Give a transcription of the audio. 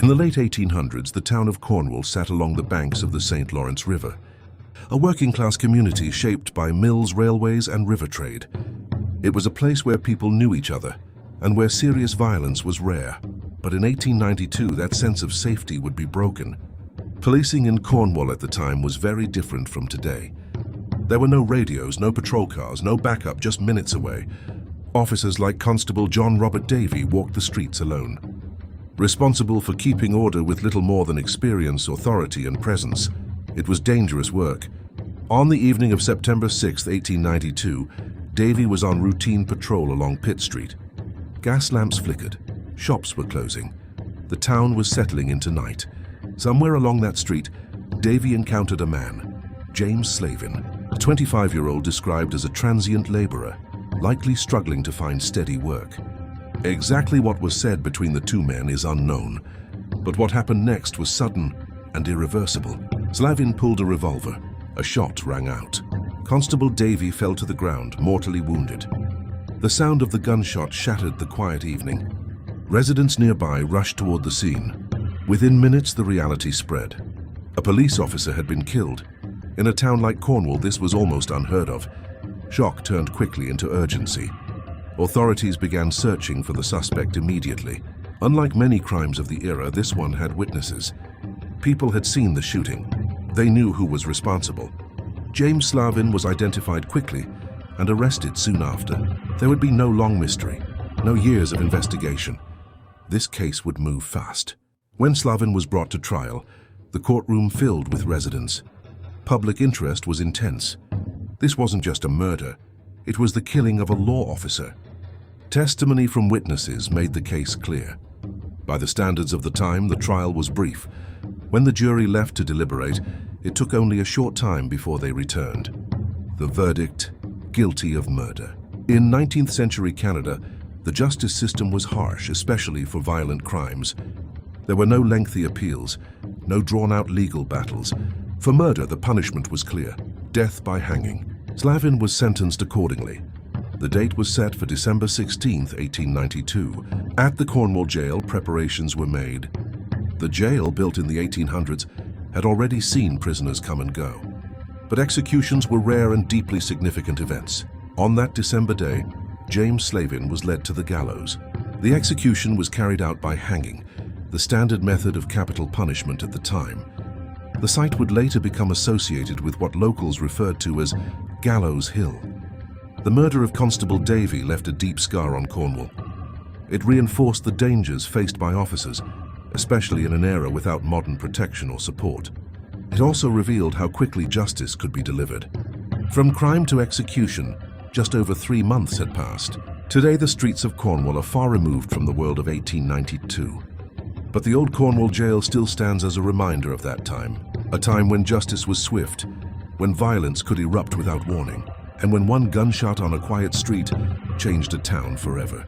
In the late 1800s, the town of Cornwall sat along the banks of the St. Lawrence River, a working-class community shaped by mills, railways, and river trade. It was a place where people knew each other and where serious violence was rare. But in 1892, that sense of safety would be broken. Policing in Cornwall at the time was very different from today. There were no radios, no patrol cars, no backup just minutes away. Officers like Constable John Robert Davey walked the streets alone. Responsible for keeping order with little more than experience, authority, and presence, it was dangerous work. On the evening of September 6, 1892, Davey was on routine patrol along Pitt Street. Gas lamps flickered. Shops were closing. The town was settling into night. Somewhere along that street, Davey encountered a man, James Slavin, a 25-year-old described as a transient laborer, likely struggling to find steady work. Exactly what was said between the two men is unknown, but what happened next was sudden and irreversible. Slavin pulled a revolver. A shot rang out. Constable Davey fell to the ground, mortally wounded. The sound of the gunshot shattered the quiet evening. Residents nearby rushed toward the scene. Within minutes, the reality spread. A police officer had been killed. In a town like Cornwall, this was almost unheard of. Shock turned quickly into urgency. Authorities began searching for the suspect immediately. Unlike many crimes of the era, this one had witnesses. People had seen the shooting. They knew who was responsible. James Slavin was identified quickly and arrested soon after. There would be no long mystery, no years of investigation. This case would move fast. When Slavin was brought to trial, the courtroom filled with residents. Public interest was intense. This wasn't just a murder, it was the killing of a law officer. Testimony from witnesses made the case clear. By the standards of the time, the trial was brief. When the jury left to deliberate, it took only a short time before they returned. The verdict: guilty of murder. In 19th century Canada, the justice system was harsh, especially for violent crimes. There were no lengthy appeals, no drawn-out legal battles. For murder, the punishment was clear: death by hanging. Slavin was sentenced accordingly. The date was set for December 16, 1892. At the Cornwall jail, preparations were made. The jail, built in the 1800s, had already seen prisoners come and go. But executions were rare and deeply significant events. On that December day, James Slavin was led to the gallows. The execution was carried out by hanging, the standard method of capital punishment at the time. The site would later become associated with what locals referred to as Gallows Hill. The murder of Constable Davey left a deep scar on Cornwall. It reinforced the dangers faced by officers, especially in an era without modern protection or support. It also revealed how quickly justice could be delivered. From crime to execution, just over 3 months had passed. Today, the streets of Cornwall are far removed from the world of 1892. But the old Cornwall jail still stands as a reminder of that time, a time when justice was swift, when violence could erupt without warning, and when one gunshot on a quiet street changed a town forever.